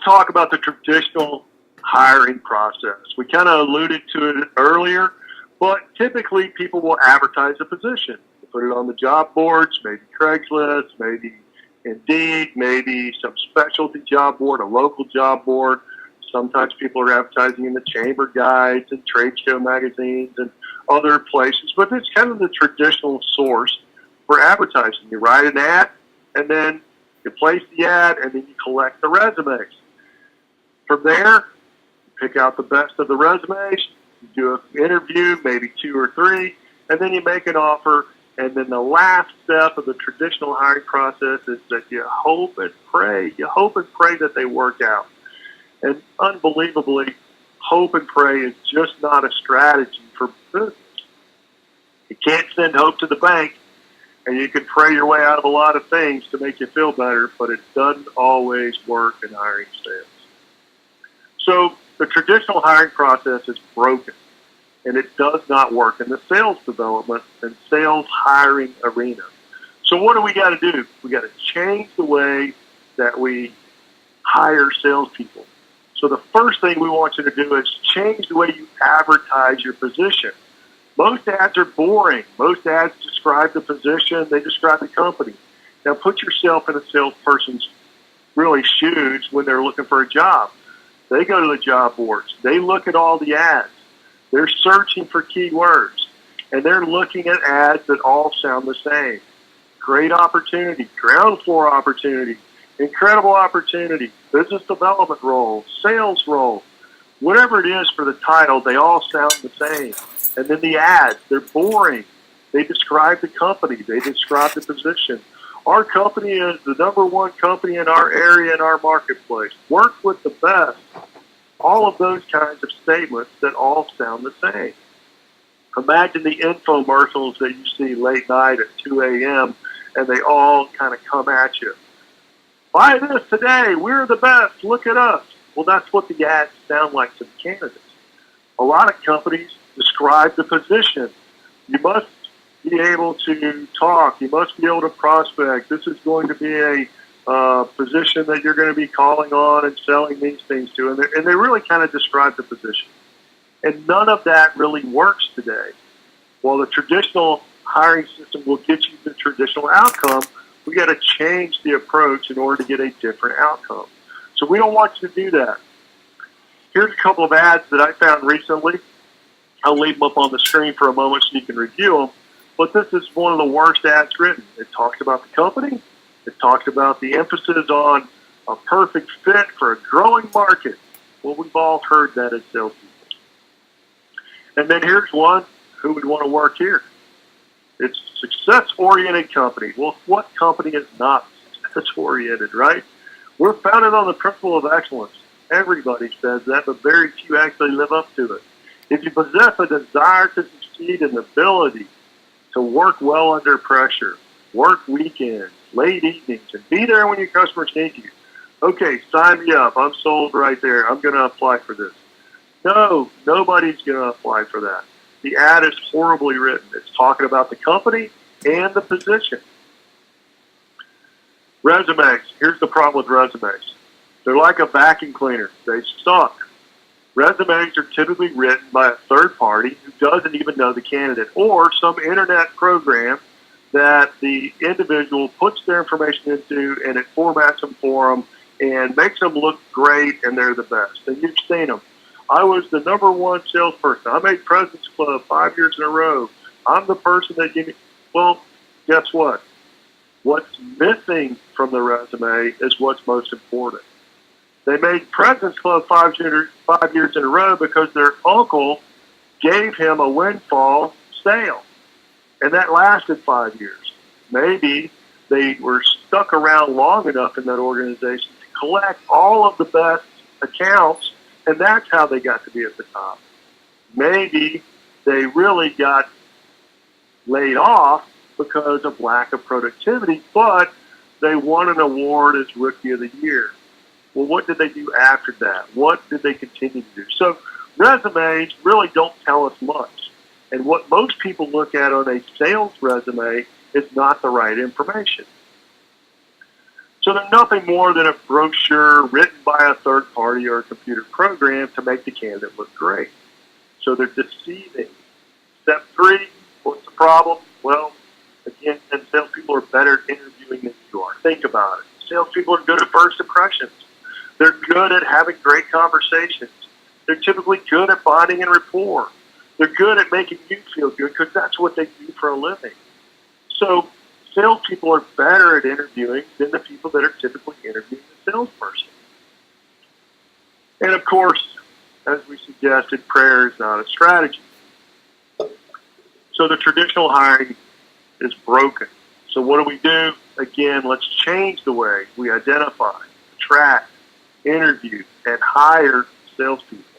talk about the traditional hiring process. We kind of alluded to it earlier, but typically people will advertise a position. They put it on the job boards, maybe Craigslist, maybe Indeed, maybe some specialty job board, a local job board. Sometimes people are advertising in the chamber guides and trade show magazines and other places, but it's kind of the traditional source for advertising. You write an ad, and then you place the ad, and then you collect the resumes. From there, you pick out the best of the resumes, you do an interview, maybe 2 or 3, and then you make an offer. And then the last step of the traditional hiring process is that you hope and pray. You hope and pray that they work out. And unbelievably, hope and pray is just not a strategy for business. You can't send hope to the bank, and you can pray your way out of a lot of things to make you feel better, but it doesn't always work in hiring sales. So the traditional hiring process is broken, and it does not work in the sales development and sales hiring arena. So what do we got to do? We got to change the way that we hire salespeople. So the first thing we want you to do is change the way you advertise your position. Most ads are boring. Most ads describe the position. They describe the company. Now put yourself in a salesperson's really shoes when they're looking for a job. They go to the job boards. They look at all the ads. They're searching for keywords, and they're looking at ads that all sound the same. Great opportunity, ground floor opportunity, incredible opportunity, business development role, sales role, whatever it is for the title, they all sound the same. And then the ads, they're boring. They describe the company. They describe the position. Our company is the #1 company in our area, in our marketplace. Work with the best. All of those kinds of statements that all sound the same. Imagine the infomercials that you see late night at 2 a.m. and they all kind of come at you. Buy this today. We're the best. Look at us. Well, that's what the ads sound like to the candidates. A lot of companies describe the position. You must be able to talk. You must be able to prospect. This is going to be a position that you're going to be calling on and selling these things to. And they really kind of describe the position. And none of that really works today. While the traditional hiring system will get you the traditional outcome, we got to change the approach in order to get a different outcome. So we don't want you to do that. Here's a couple of ads that I found recently. I'll leave them up on the screen for a moment so you can review them. But this is one of the worst ads written. It talks about the company. It talks about the emphasis on a perfect fit for a growing market. Well, we've all heard that as salespeople. And then here's one, who would want to work here? It's a success-oriented company. Well, what company is not success-oriented, right? We're founded on the principle of excellence. Everybody says that, but very few actually live up to it. If you possess a desire to succeed and the ability to work well under pressure, work weekends, late evenings, and be there when your customers need you. Okay, sign me up. I'm sold right there. I'm going to apply for this. No, nobody's going to apply for that. The ad is horribly written. It's talking about the company and the position. Resumes. Here's the problem with resumes. They're like a vacuum cleaner. They suck. Resumes are typically written by a third party who doesn't even know the candidate, or some internet program that the individual puts their information into, and it formats them for them and makes them look great, and they're the best. And you've seen them. I was the #1 salesperson. I made President's Club 5 years in a row. I'm the person that gave me. Well, guess what? What's missing from the resume is what's most important. They made President's Club 5 years in a row because their uncle gave him a windfall sale. And that lasted 5 years. Maybe they were stuck around long enough in that organization to collect all of the best accounts, and that's how they got to be at the top. Maybe they really got laid off because of lack of productivity, but they won an award as Rookie of the Year. Well, what did they do after that? What did they continue to do? So resumes really don't tell us much. And what most people look at on a sales resume is not the right information. So they're nothing more than a brochure written by a third party or a computer program to make the candidate look great. So they're deceiving. Step 3, what's the problem? Well, again, salespeople are better at interviewing than you are. Think about it. Salespeople are good at first impressions. They're good at having great conversations. They're typically good at bonding and rapport. They're good at making you feel good because that's what they do for a living. So salespeople are better at interviewing than the people that are typically interviewing the salesperson. And of course, as we suggested, prayer is not a strategy. So the traditional hiring is broken. So what do? Again, let's change the way we identify, attract, interview, and hire salespeople.